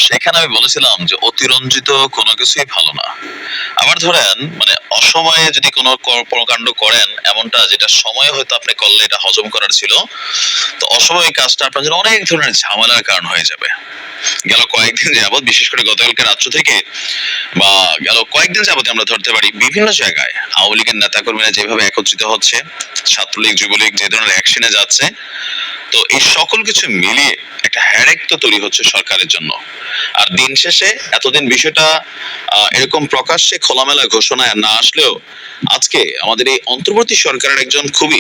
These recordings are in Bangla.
সেখানে আমি বলেছিলাম যে অতিরঞ্জিত কোনো কিছুই ভালো না। আবার ধরেন মানে অসময়ে যদি কোনো কর্মকাণ্ড করেন এমনটা যেটা সময়ে হয়তো আপনি করলে এটা হজম করার ছিল, তো অসময়ে কাজটা আপনার জন্য অনেক ধরনের ঝামেলার কারণ হয়ে যাবে। গেল কয়েকদিন যাবৎ, বিশেষ করে গতকালকে রাত্র থেকে বা গেল কয়েকদিন যাবৎ আমরা ধরতে পারি বিভিন্ন জায়গায় আওয়ামী লীগের নেতাকর্মীরা যেভাবে একত্রিত হচ্ছে, ছাত্রলীগ যুবলীগ যে ধরনের অ্যাকশনে যাচ্ছে, তো এই সকল কিছু মিলিয়ে একটা হ্যাডেক তো তৈরি হচ্ছে সরকারের জন্য। আর দিন শেষে এতদিন বিষয়টা এরকম প্রকাশ্যে খোলামেলা ঘোষণায় না আসলেও আজকে আমাদের এই অন্তর্বর্তী সরকারের একজন খুবই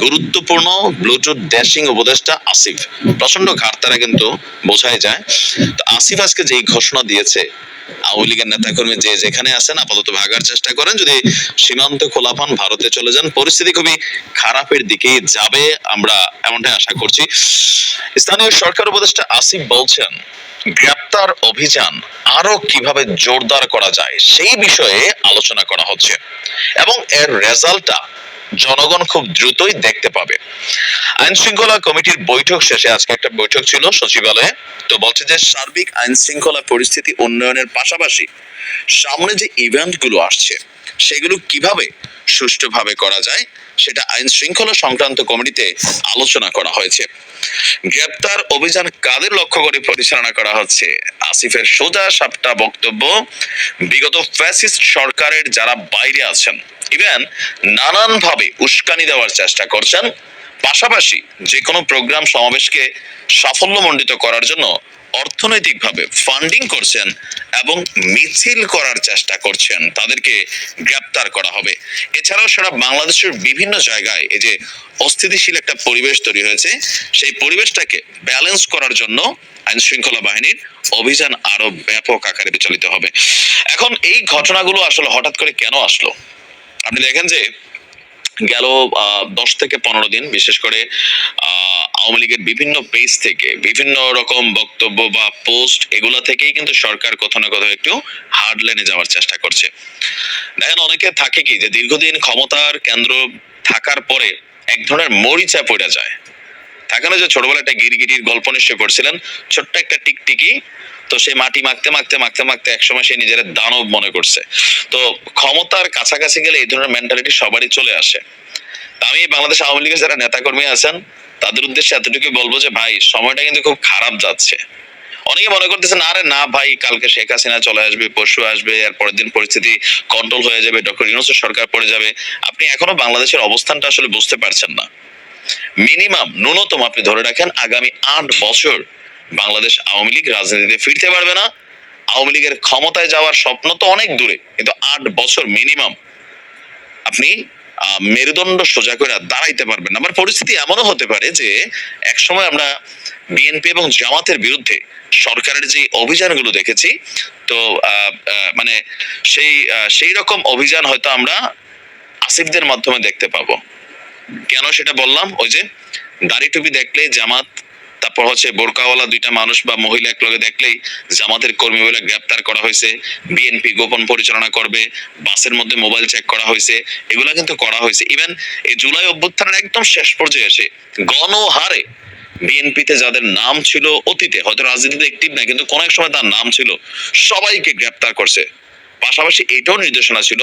গুরুত্বপূর্ণ ব্লুটুথ ড্যাশিং উপদেষ্টা আসিফ, প্রচন্ড ঘাটতারা কিন্তু বোঝাই যায়। তো আসিফ আজকে যেই ঘোষণা দিয়েছে, আওয়ামী লীগের নেতাকর্মী যে যেখানে আছেন আপাতত ভাগার চেষ্টা করেন, যদি সীমান্ত খোলা পান ভারতে চলে যান, পরিস্থিতি খুবই খারাপের দিকেই যাবে, আমরা এমনটাই আশা করছি। স্থানীয় সরকার উপদেষ্টা আসিফ বলছেন গ্রেপ্তার অভিযান আরো কিভাবে জোরদার করা যায় সেই বিষয়ে আলোচনা করা হচ্ছে এবং এর রেজাল্টটা জনগণ খুব দ্রুতই দেখতে পাবে। আইন শৃঙ্খলা কমিটির বৈঠক শেষে আজকে একটা বৈঠক ছিল সচিবালয়ে, তো বলছে যে সার্বিক আইন শৃঙ্খলা পরিস্থিতি উন্নয়নের পাশাপাশি সামনে যে ইভেন্ট গুলো আসছে সেগুলো কিভাবে সুষ্ঠুভাবে করা যায় সেটা আইন শৃঙ্খলা সংক্রান্ত কমিটিতে আলোচনা করা হয়েছে। গ্রেপ্তার অভিযান কাদের লক্ষ্য করে পরিচালনা করা হচ্ছে? আসিফের সোজা সাপটা বক্তব্য, বিগত ফ্যাসিস্ট সরকারের যারা বাইরে আছেন, ইভেন নানান ভাবে উস্কানি দেওয়ার চেষ্টা করছেন, পাশাপাশি যে কোনো প্রোগ্রাম সমাবেশকে সাফল্যমণ্ডিত করার জন্য অর্থনৈতিকভাবে ফান্ডিং করছেন এবং মিছিল করার চেষ্টা করছেন, তাদেরকে গ্রেপ্তার করা হবে। এছাড়াও সারা বাংলাদেশের বিভিন্ন জায়গায় এই যে অস্থিতিশীল একটা পরিবেশ তৈরি হয়েছে, সেই পরিবেশটাকে ব্যালেন্স করার জন্য আইন শৃঙ্খলা বাহিনীর অভিযান আরো ব্যাপক আকারে বিচলিত হবে। এখন এই ঘটনাগুলো আসলে হঠাৎ করে কেন আসলো? আপনি দেখেন যে গেল 10 থেকে 15 দিন বিশেষ করে আওয়ামী লীগের বিভিন্ন পেজ থেকে বিভিন্ন রকম বক্তব্য বা পোস্ট, এগুলা থেকেই কিন্তু সরকার কোথাও না কোথাও একটু হার্ড লাইনে যাওয়ার চেষ্টা করছে। দেখেন অনেকে থাকে কি যে দীর্ঘদিন ক্ষমতার কেন্দ্র থাকার পরে এক ধরনের মরিচা পড়ে যায়, থাকে না যে ছোটবেলায় একটা গিরগিটির গল্প নিশ্চয় পড়ছিলেন, ছোট্ট একটা টিকটিকি, তো সে মাটি মাখতে মাখতে মাখতে মাখতে একসময় সে নিজের দানব মনে করছে। তো ক্ষমতার কাছাকাছি গেলে এই ধরনের মেন্টালিটি সবারই চলে আসে। আমি বাংলাদেশ আওয়ামী লীগের যারা নেতাকর্মী আছেন তাদের উদ্দেশ্যে এতটুকু বলবো যে ভাই, সময়টা কিন্তু খুব খারাপ যাচ্ছে। অনেকে মনে করতেছেন আরে না ভাই, কালকে শেখ হাসিনা চলে আসবে, পরশু আসবে, আর পরের দিন পরিস্থিতি কন্ট্রোল হয়ে যাবে, ডক্টর ইউনূসের সরকার পড়ে যাবে। আপনি এখনো বাংলাদেশের অবস্থানটা আসলে বুঝতে পারছেন না। মিনিমাম ন্যূনতম আপনি ধরে রাখেন আগামী 8 বছর বাংলাদেশ আওয়ামী লীগ রাজনীতিতে ফিরতে পারবে না। আওয়ামী লীগের ক্ষমতায় যাওয়ার স্বপ্ন তো অনেক দূরে, কিন্তু 8 বছর মিনিমাম আপনি মেরুদণ্ড সোজা করে দাঁড়াইতে পারবেন না। আবার পরিস্থিতি এমনও হতে পারে যে এক সময় আমরা বিএনপি এবং জামাতের বিরুদ্ধে সরকারের যে অভিযানগুলো দেখেছি, তো মানে সেই রকম অভিযান হয়তো আমরা আসিফদের মাধ্যমে দেখতে পাবো। কেন সেটা বললাম? ওই যে দাড়ি টুপি দেখলেই জামাত, তারপর হচ্ছে বোরকাওয়ালা দুইটা মানুষ বা মহিলা একলগে দেখলেই জামাতের কর্মী বলে গ্রেপ্তার করা হয়েছে, বিএনপি গোপন পরিচালনা করবে, বাসের মধ্যে মোবাইল চেক করা হয়েছে, এগুলা কিন্তু করা হয়েছে। ইভেন এই জুলাই অভ্যুত্থানের একদম শেষ পর্যায়ে এসে গণহারে বিএনপিতে যাদের নাম ছিল অতীতে, হয়তো রাজনীতিতে অ্যাক্টিভ না কিন্তু কোন এক সময় তার নাম ছিল, সবাইকে গ্রেপ্তার করছে। পাশাপাশি এটাও নির্দেশনা ছিল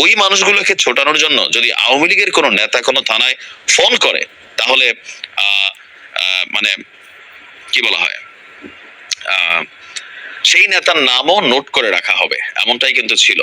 ওই মানুষগুলোকে ছোটানোর জন্য যদি আওয়ামী লীগের কোনো নেতা কোনো থানায় ফোন করে তাহলে মানে কি বলা হয়, সেই নেতার নামও নোট করে রাখা হবে, এমনটাই কিন্তু ছিল।